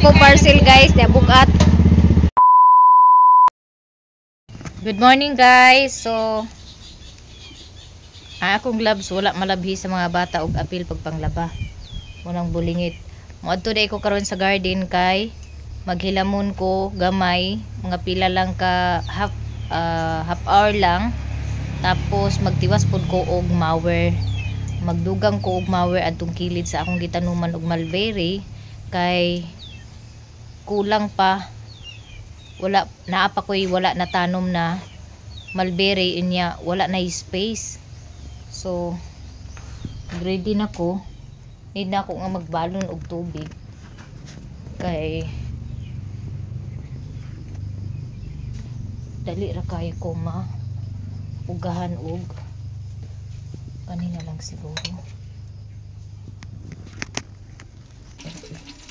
akong parcel guys, di bukat. Good morning guys. So akong gloves wala malabhi sa mga bata og apil pagpanglaba. Munang bulingit. Moadto day ko karon sa garden kay maghilamon ko gamay, mga pila lang ka half hour lang. Tapos magtiwas pod ko og mower. Magdugang ko og mower adtong kilid sa akong gitanuman og mulberry kay kulang pa, wala naa pa ko'y wala na tanom na mulberry inya, wala na space. So ready na ko, need na ako nga magbalon og tubig kay dali ra kay ko ugahan og kanina lang siguro.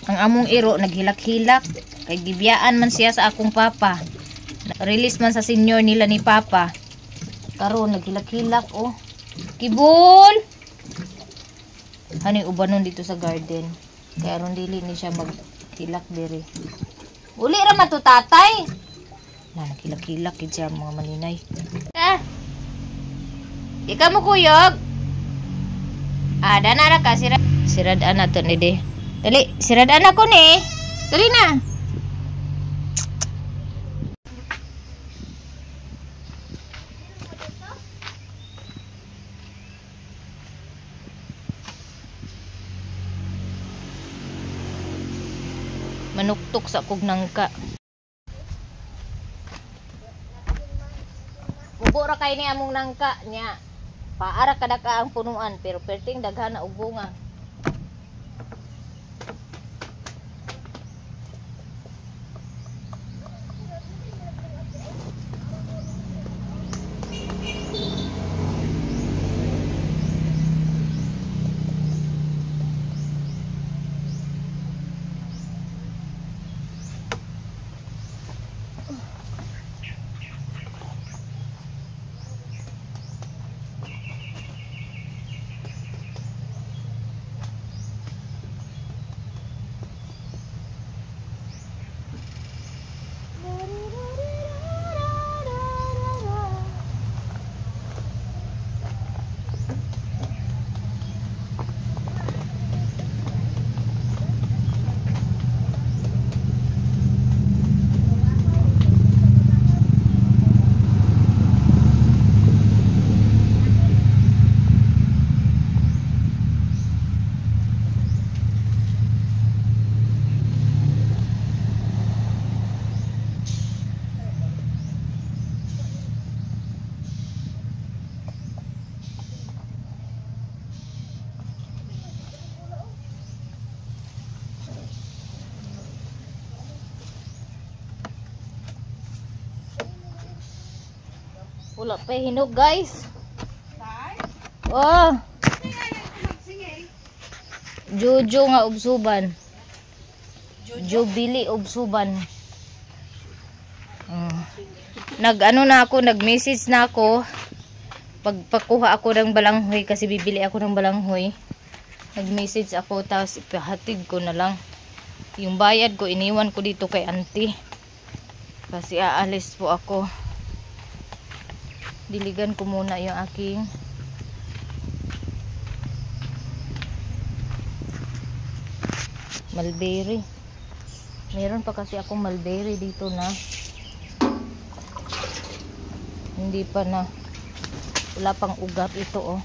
Ang among iro naghilak-hilak kay gibiyaan man siya sa akong papa. Release man sa senior nila ni papa. Karon naghilak-hilak oh. Kibul. Hani ubanon dito sa garden. Kaya aron dili ni siya maghilak diri. Uli ra man to tatay. Na naghilak-hilak gid siya mga malinay. Ikaw mo kuyog. Dana ra ka sirad ana to ni de. Dali, siradaan ako ni. Dali na. Manuktok sa kog nangka. Kubo ra kay ni among nangka nya. Paara kada ka ang punuan pero perting daghan na og bunga. Wala pa hinog guys. Oh. Jojo nga ubsuban. Jubili ubsuban. Nag-ano na ako, nag-message na ako. Pagpakuha ako ng balanghoy kasi bibili ako ng balanghoy. Nag-message ako tapos ipahatid ko na lang. Yung bayad ko iniwan ko dito kay auntie. Kasi aalis po ako. Diligan ko muna yung aking mulberry. Meron pa kasi akong mulberry dito na hindi pa na wala pang ugat ito oh.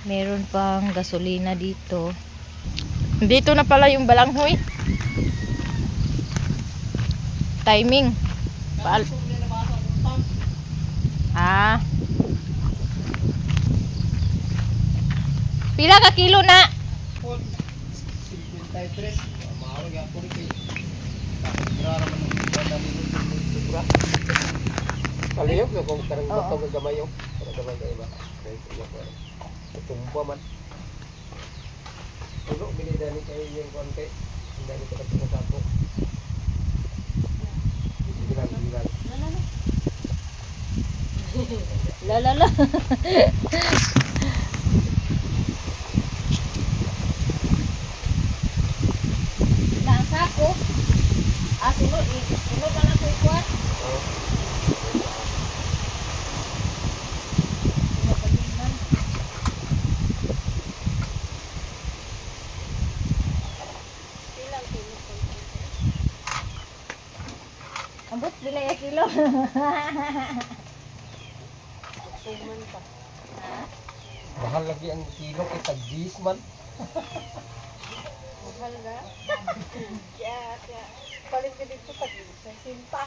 Meron pang gasolina dito. Dito na pala yung balanghoy. Timing. Pila ka kilo na? 53. Mahal ya po rin. Grara man ng banda ni sobra. Kaliyok na kung karang bato ka gamayo. Para gamay kayo ba? Tumba man. Ulo binidani kayo yung konti. Hindi ni ka sa sako. Bilang. La. Na ang sako. Sunod na lang ko ikuan. Ambot bila ya kilo. Suman pa. Ha? Mahal lagi ang kilo kay tag-10 man. Mahal ga? Kaya. Palit ka dito pag simpa.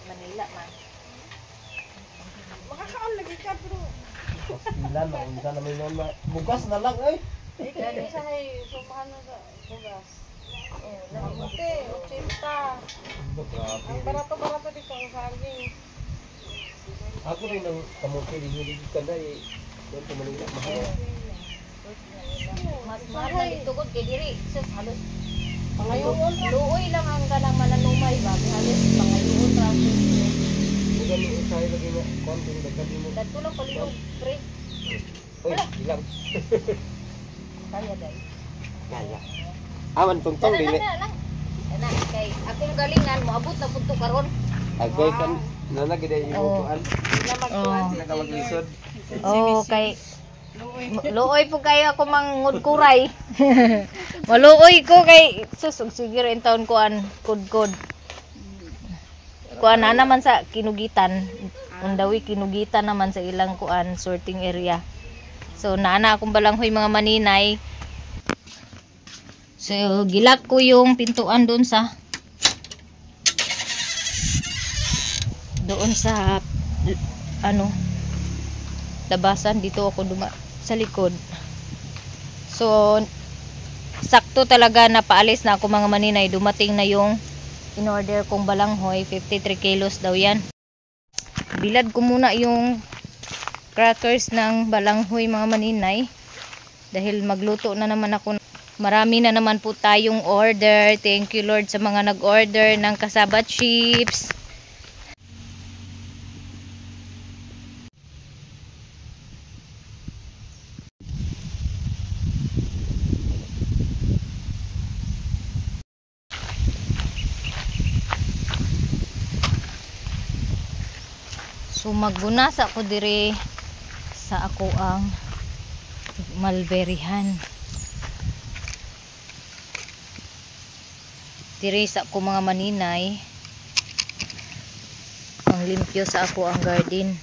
Manila man. Makakaon lagi ka pero. Pastilan na unsa na may non bugas na lang ay. Kaya sa hay sumahan na sa bugas. Namuti, 80. Ang barato-barato dito ang saging. Ako rin ang kamuti din yung kada eh. Doon sa Manila mahal. Mas mahal na dito gud kay diri sus halos pangayoon luoy lang ang kanang mananumay ba halos pangayoon ra Bukan ni usahay lagi na konting dagdag mo. dadto lang palihog pre Uy, ilang. kaya dai Kaya. Aman tungtong dili. ana kay akong galingan moabot na pud to karon Agay kan nana gid ay ibutuan. na magtuan Naka maglisod. oh kay luoy po kayo ako mangudkuray. Maluoy ko kay susog siguro in taon kuan kudkod. Kuan na naman sa kinugitan. Undawi kinugitan naman sa ilang kuan sorting area. So naana akong balanghoy mga maninay. So gilak ko yung pintuan doon sa labasan dito ako sa likod. So sakto talaga na paalis na ako mga maninay, dumating na yung in order kong balanghoy, 53 kilos daw yan. Bilad ko muna yung crackers ng balanghoy mga maninay dahil magluto na naman ako. Marami na naman po tayong order. Thank you Lord sa mga nag-order ng cassava chips. So magbunas ako dire sa ako ang malberihan. Dire sa ako mga maninay. Ang limpyo sa ako ang garden.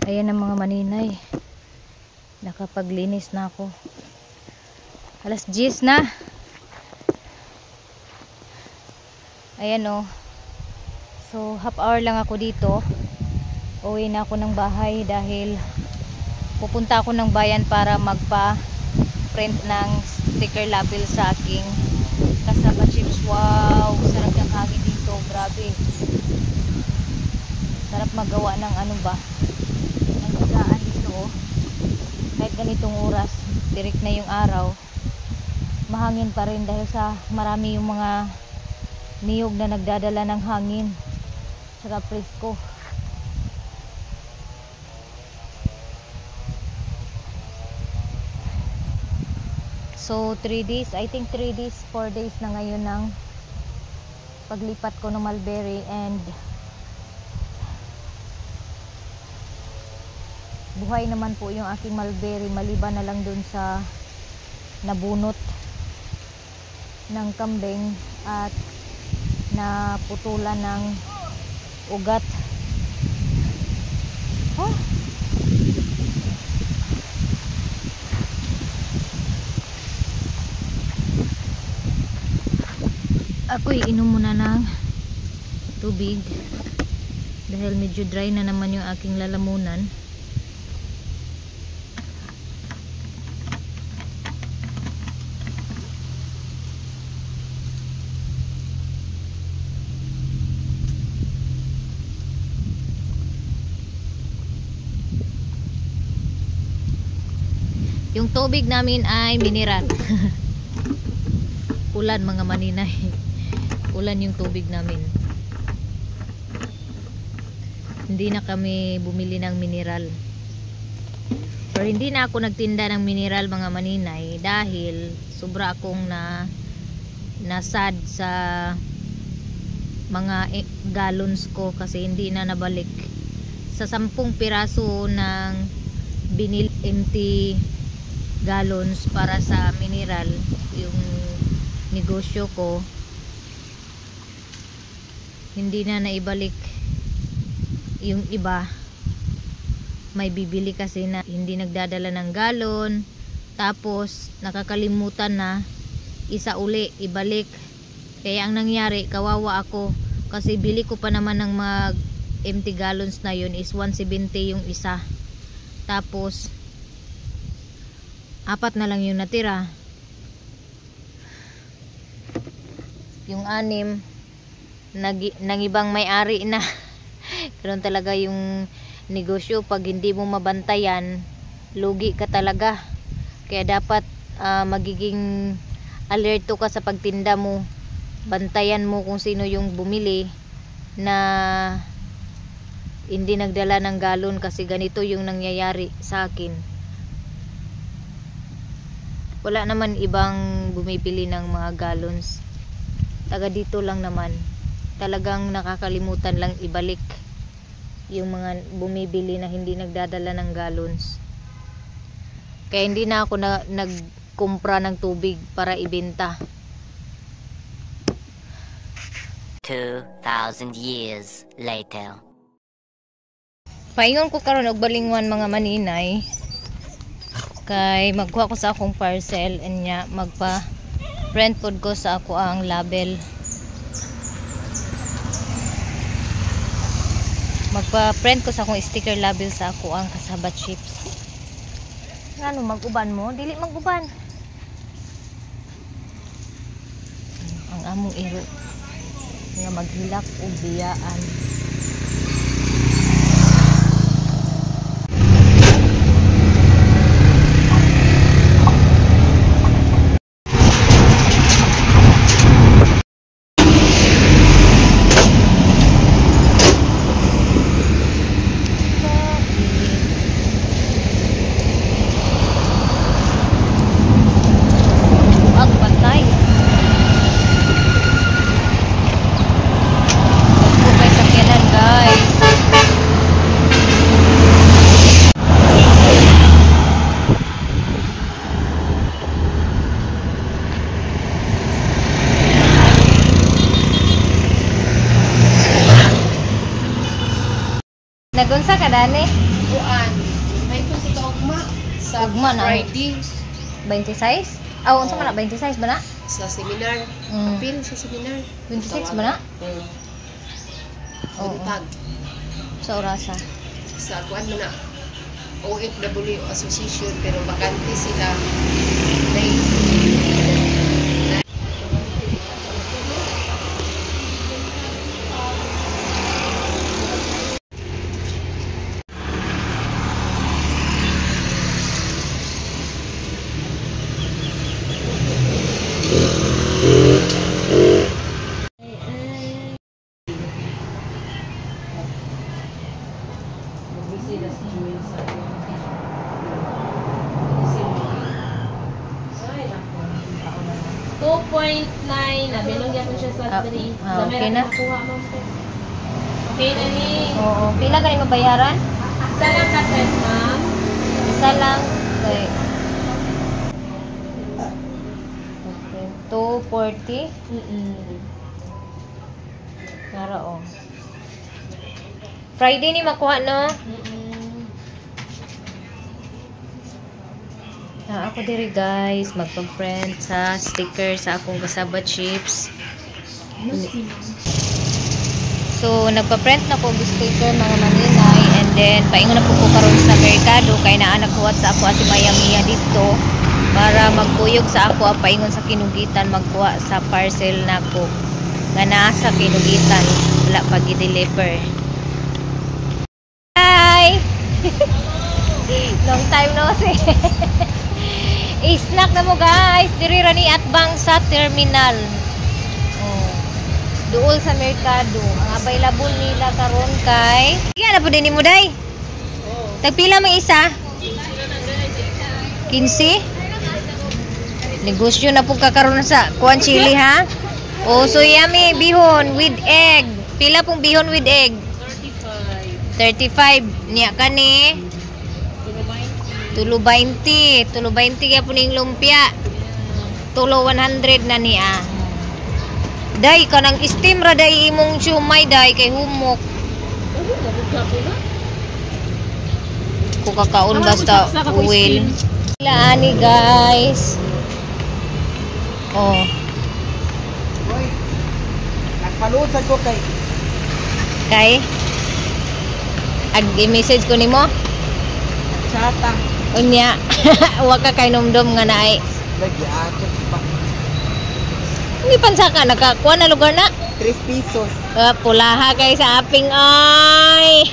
Ayan ang mga maninay. Nakapaglinis na ako. Alas 10 na. Ayan o. So half hour lang ako dito. Uwi na ako ng bahay dahil pupunta ako ng bayan para magpa-print ng sticker label sa aking kasaba chips. Wow! Sarap ng hangin dito. Grabe. Sarap magawa ng ano ba? Ng higaan dito oh. Kahit ganitong oras, tirik na yung araw, mahangin pa rin dahil sa marami yung mga niyog na nagdadala ng hangin. Saka presko. So 3 days, I think 3 days, 4 days na ngayon ng paglipat ko ng mulberry, and buhay naman po yung aking mulberry maliban na lang dun sa nabunot ng kambing at naputulan ng ugat. Ako iinom muna ng tubig dahil medyo dry na naman yung aking lalamunan. Yung tubig namin ay mineral. Ulan mga maninay. Ulan yung tubig namin. Hindi na kami bumili ng mineral. Pero hindi na ako nagtinda ng mineral mga maninay dahil sobra akong nasad sa mga gallons ko kasi hindi na nabalik. Sa 10 piraso ng binil empty gallons para sa mineral yung negosyo ko, hindi na naibalik. Yung iba may bibili kasi na hindi nagdadala ng galon, tapos nakakalimutan na isa uli ibalik. Kaya ang nangyari, kawawa ako kasi bili ko pa naman ng mga empty gallons na yun is 170 yung isa, tapos 4 na lang yung natira. Yung 6 nang ibang may-ari na. Ganun talaga yung negosyo. Pag hindi mo mabantayan, lugi ka talaga. Kaya dapat magiging alerto ka sa pagtinda mo. Bantayan mo kung sino yung bumili na hindi nagdala ng galon, kasi ganito yung nangyayari sa akin. Wala naman ibang bumibili ng mga gallons. Taga dito lang naman. Talagang nakakalimutan lang ibalik yung mga bumibili na hindi nagdadala ng gallons. Kaya hindi na ako nagkumpra ng tubig para ibenta. 2,000 years later. Paingon ko karon og balingwan mga maninay. Kay magkuha ko sa akong parcel and nya magpa print pod ko sa ako ang label. Magpa print ko sa akong sticker label sa ako ang kasaba chips. Ngano maguban mo? Dili maguban. Ang among iro nga maghilak og biyaan. Nagunsa ka dani? Kuan. May kung sa ugma sa Ugma na. Friday 26? Ah, unsa man na 26 ba na? sa seminar. Mm. Apil sa seminar. 26 ba na? Oo. Buntag. Sa orasa. Sa kuan mo na OFW Association pero bakante sila. May Okay na? Okay na ni. Oo. Pila ka rin mabayaran? Isa lang ka set, ma'am. Isa lang. Okay. Okay. 240? Nara oh. Friday ni makuha no? Ako diri guys, magpa-friend sa sticker sa akong kasaba chips. So, nagpa-print na ko sticker mga maninay and then paingon na po ko karon sa merkado kay naa nagkuhat sa ako si Mayamiya dito para magkuyog sa ako paingon sa kinugitan magkuha sa parcel nako nga naa sa kinugitan wala pa gi-deliver. Hi. Long time no see. I-snack na mo guys diri ra ni atbang sa terminal. Duol sa merkado. Ang available nila karon kay Yan na po din mo day. Tagpila may isa? 15? Negosyo na po kakaroon sa kuan chili ha. O so yummy bihon with egg. Pila pong bihon with egg? 35 niya kani. Tulo 20 kaya po ning lumpia. Tulo 100 na niya. Day ka nang steam ra day imong siumay day kay humok. Ko kakaon basta uwil. Ani guys. Oh. Hoy. Nagpaluod sa ko kay. Kay ag-message ko nimo. Chata. Unya. Wa ka kay numdum nga naay. Lagi akit pa. Hindi pansaka nakakuha na lugar na. 3 pesos. Pulaha kay sa aping ay.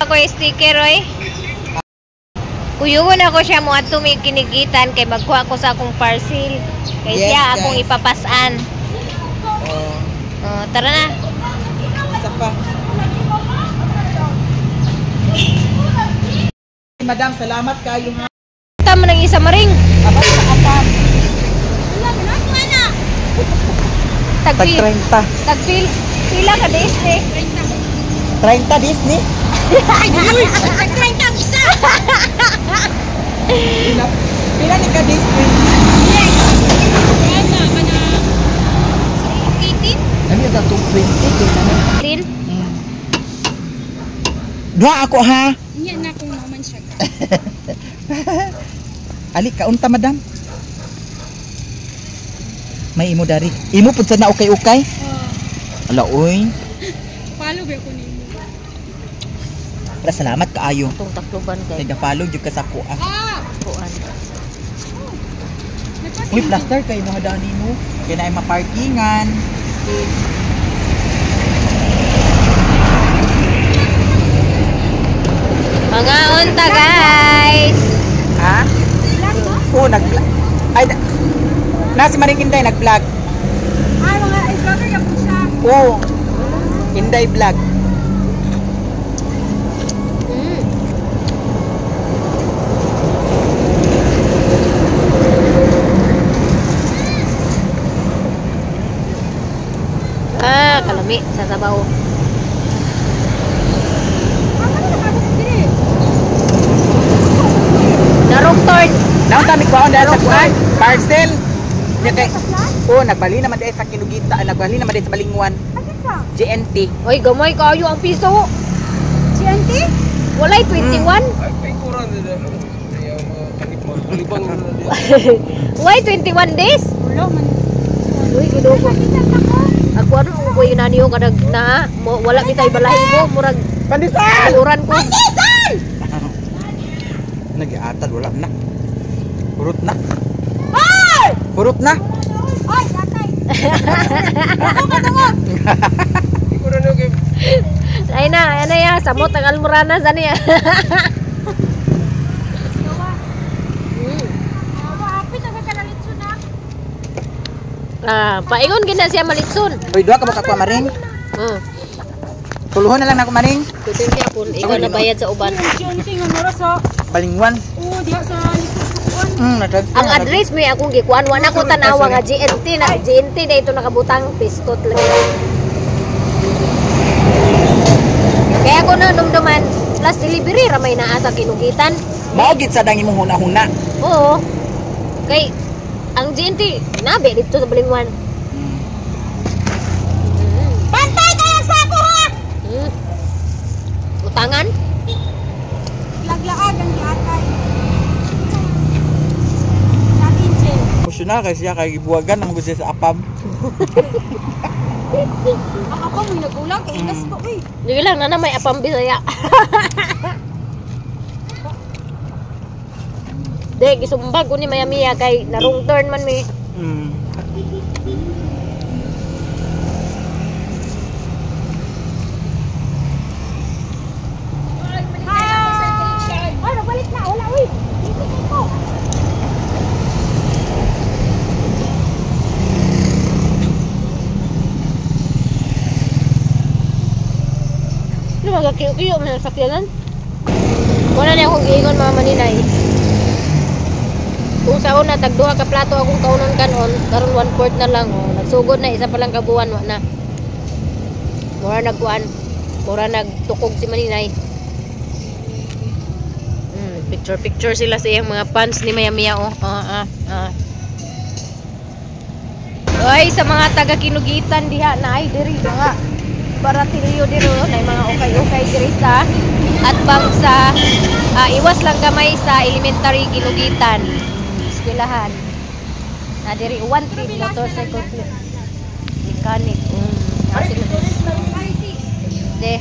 Ako yung sticker oy. Kuyugon ako siya mo ato may kinikitan kay magkuha ko sa akong parcel. Kay Yes, siya guys. akong ipapasan. Oh, Tara na. isa pa. Madam, salamat kayo ha. Tama ng isa maring. Abay sa apan. Tagpil. 30. Tagpil. Pila ka days eh. 30 Disney. Pila ni ka Disney. Ano yung datong 20? Tin. Dua ako ha. Iya na kung naman siya. Ali kaunta madam. May imo dari. Imo pud sa na ukay-ukay. Ala oy. Follow ba ko nimo? Wala salamat kaayo. Itong takluban kay. Nag-follow jud ka sa kuha. Kuan. Uy, plaster kay mga dani mo. Kay naay maparkingan. Mga unta guys. Ha? Oo, nag-vlog. Ay, nasi Maring Inday nag-vlog. Ay, mga vlogger ya po siya. Oo. Inday vlog. Kalami sa sabaw. Narong torn. Naon kami kuha dahil sa kuha. Parcel. Nya kay Oo, nagbali naman dahil sa Kinugita, nagbali naman dahil sa Balingwan. Akin sa? GNT. Oy, gamay kayo ang piso. GNT? Walay 21. Ay, kurang nila. Yung mga kalibang na nila. Why 21 days? Wala man. Uy, gidugo. Pakisan ako. Ako ano ko yun niyo kadag na wala bitay balahibo murag Pandisan! uran ko. Nag-iatad, wala na. Hurot na. Ay! Hurot na. Oy, tatay. Kurang na kayo. Ay na, ano ya, samot ang almoranas ano ya. Awa, apit ang kakalalit na. Paingon gina siya malitson. Uy, dua ka ba kakwa maring? Tuluhon na lang na ako maring. Kutinti ako, ikaw na bayad sa uban. GNT nga mura sa... Balingwan. Oo, diya sa likod sa kuwan. Ang address mo akong gikuan, wala ko tanawa nga GNT na ito nakabutang pistot lagi. Kaya ako na numduman, plus delivery ramay naa sa Kinugitan. Maugit sa dangi mong huna-huna. Oo. Kay ang GNT nabe dito sa Balingwan. Bantay kayang sako ha! Utangan? Laglaag ang giatay. Natin, Jen. Emosyonal kasi siya kay gibuwagan ang gusto sa apam. Ang ako mo'y nagulang, kay inas ko, uy. Hindi lang na may apang Bisaya. Dek, isumbag ko ni Maya Mia kay narong turn man mi. Ay, nagbalik na, wala, uy. Dito ko. Ano magakiyo-kiyo man ang sakyanan? Wala na akong giingon mga maninay. Kung sa una, tagduha ka plato akong kaunon kanon, karon 1/4 na lang. Oh. Nagsugod na, isa pa lang kabuwan, wa na. Mura nagkuan, mura nagtukog si maninay. Picture sila sa iyang mga fans ni Maya Mia, oh. Ay, sa mga taga Kinugitan diha na ay diri nga. Baratilyo diro na mga okay diri sa at bang sa iwas lang gamay sa elementary Kinugitan. Eskwelahan. Na diri 1 motorcycle mechanic. De.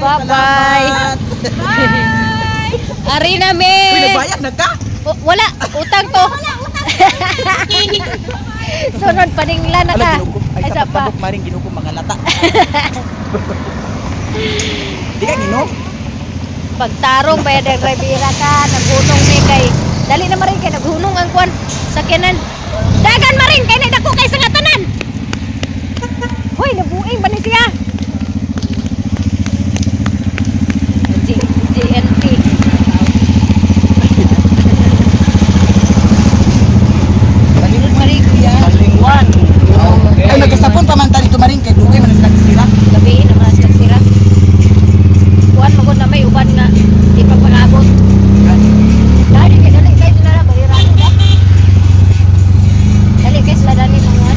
Bye-bye. Ari na me. Bayad na ka? Wala, utang to. Sunod paningla na ka. Ay sa pagpabok maring ginuko mga lata. Di ka ginom? Pagtarong bayad ang Rivera ka, naghunong ni kay dali na maring kay naghunong ang kwan sakyanan. Dagan maring kay nagdako kay sa ngatanan. Hoy, nabuing ba ni siya? GNT. Balingwan. Ay nagkasapon pa man tani tumaring kay dugay man sila sira. Gabi naman sa sira. Kuan magod na may uban nga di pa pag-abot. Dali kay sila na bayran ka. Dali kay sila dali mga.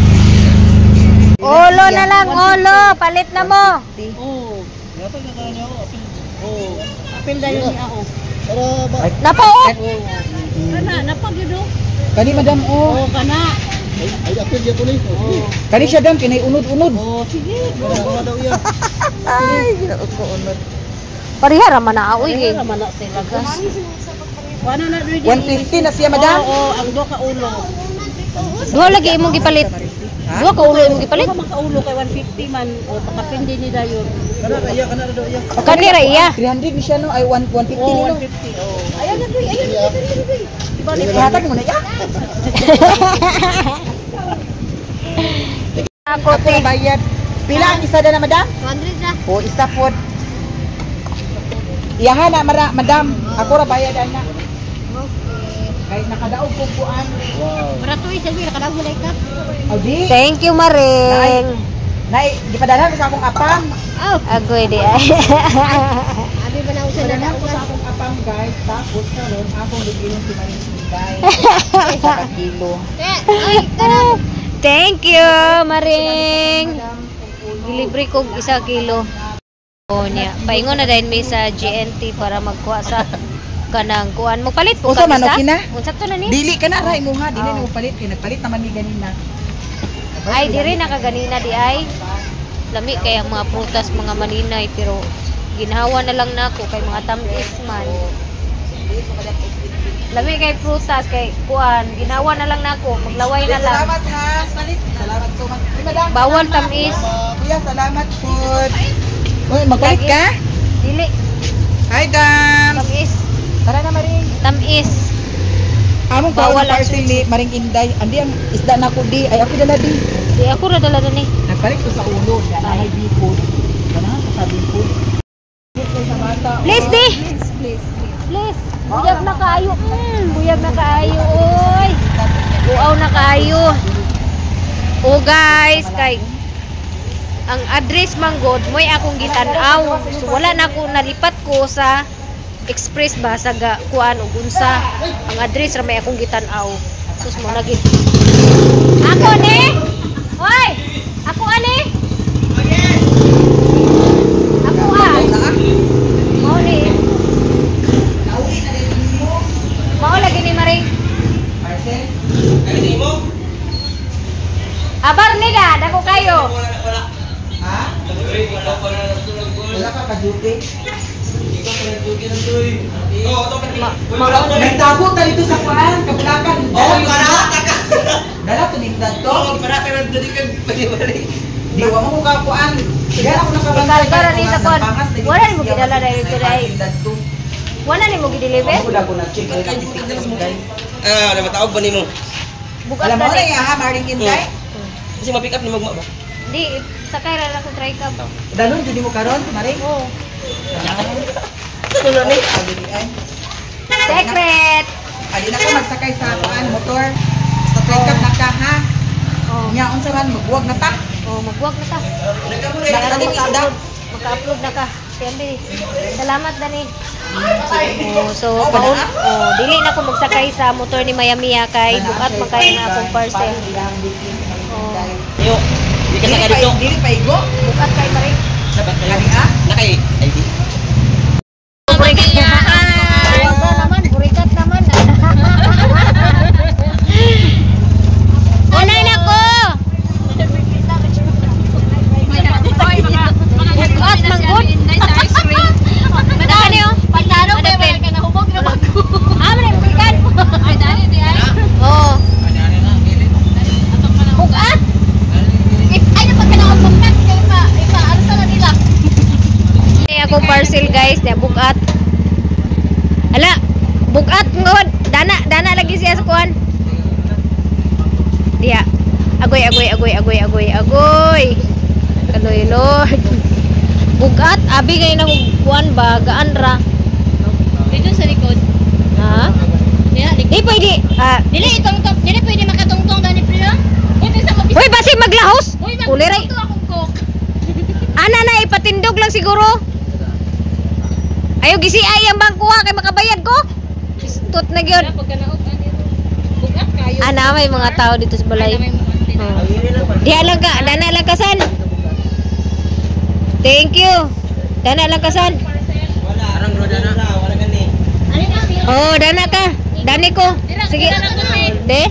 Olo na lang, olo, palit na mo. Apil dahil niya ako. Napo. Oh. Kana, napagyudo. Kani madam oh. Oo, kana. Kani siya dam kinay unod-unod. Sige. Ay, ginaot ko unod. Pariha ra man na aoy kay. Raman na sila gas. Ano na ready? 150 na siya madam. Oo, ang do ka ulo. Duha lagi imong gipalit. Duha ka ulo imong gipalit. Kung makaulo kay 150 man o pakapindi ni dayon. Kanira iya. 300 ni siya no ay 150 Oo, nilo. 150. Oo. Ayan na, ayan na. Diba ni Ihatag mo na ya. Ako Ako na bayad. Pila ang isa na madam? 100 na. O isa pod. Iyahan na mara madam. Ako ra bayad ana. Kahit nakadaog ko kuan. Barato isa bi nakadaw mo like that. Audi. Thank you Maring. Nay, gipadalhan ko sa akong apam. Agoy di ay. Abi ba na usa Padalhan ko sa akong apam guys. Tapos karon akong giginom si Maring. Inday. Isa ka kilo. Thank you, Maring. Delivery ko 1 kilo. O niya. Paingon na dahil may sa GNT para magkuha sa kanang kuan. Magpalit po Usa ka man okay na? Unsa to na ni? Dili ka na ray mo ha, dili na mo palit kay nagpalit naman ni ganina. Ay, diri na kaganina di ay. Lami kay ang mga prutas, mga maninay pero ginhawa na lang nako kay mga tamis man. Lami kay prutas kay kuan, ginawa na lang nako, maglaway na lang. Salamat ha. Salamat so much. Madam. Bawal tamis. Kuya, salamat po. Uy, magpalit ka? Dili Hi, Dam. tamis. Tara na, Maring. Tamis. Among Bawal bawal ang parcel ni Maring Inday. Andi ang isda na ko di. Ay, ako dala di. Di ako ra dala ni. Nagpalit ko sa ulo. Yan ang may bipod. Ganahan ko sa bipod. Sa bata. Please di. Please. Please. Buyag na kaayo. Buyag na kaayo oy. Buaw na kaayo. O guys, kay ang address manggod mo'y akong gitan-aw. So wala na ako nalipat ko sa express ba sa kuan ug unsa. Ang address ra may akong gitan-aw. Sus mo lagi. Ako ni. Hoy. Ako ani. Ako Mao ni. Mao lagi ni Maring. Parcel. Abar ni ga, dako kayo. Ha? Wala ka ka-duty. Nagtago ta dito sa kuan, kabulakan. Dala to nindad to. Di wa mo ka kuan. Diyan ako nakabantay. Karkara ni sa kuan. Wala ni mo gidala dahil ito dahil. Wala ni mo gideliver. Ako ko na check ay guys. Ah, matawag ba nimo? Bukas Alam mo na na ni. ha, Maring Inday. Kasi ma-pick up ni magma ba? Di, sakay ra ako try ka. Dalon jud mo karon, Maring. Oh. Ano ni? Secret. Adi na ka magsakay sa kuan motor. Sa pick up na ka ha. Oh. Nya unsa man magbuwag na ta. Oh, magbuwag na ta. Nakating isda. Maka-upload na ka. Kandi. Salamat dani. Oh, so dili na ko magsakay sa motor ni Mayamiya kay bukat magkay na akong parcel. Oh. Yo, di ka saka dito. Dili pa igo. Bukat kay Maring. Kani ha? Nakay ID. Burikat naman, burikat naman. Unay na ko. Bukat manggod. Madani oh. Pagtaro kay ka nahubog na magko. Amre burikat. Ay dali di ay. Oh. Bukat. Ay na pag kanahubog na kay pa ano sa nila. Ako parcel guys, na bukat. Ala, bukat ngod. Dana lagi siya sa kuan. Dia. Agoy. Kaloy Lord. Bukat, abi kay na kuan ba gaan ra. Dito sa likod. Ha? Di pwede. Dili itong dili pwede makatungtong gani priya. Dili sa mabisa. Hoy, basi maglahos. Uli ray. Ana na ipatindog lang siguro. Ayaw gisi ay ang bangkuha kay makabayad ko. Istot na gyud. Ana may mga tao dito sa balay. Diha lang ka, dana lang kasan. Thank you. Dana lang kasan. Arang rodana, wala gani. Oh, dana ka. Dani ko. Sige. De.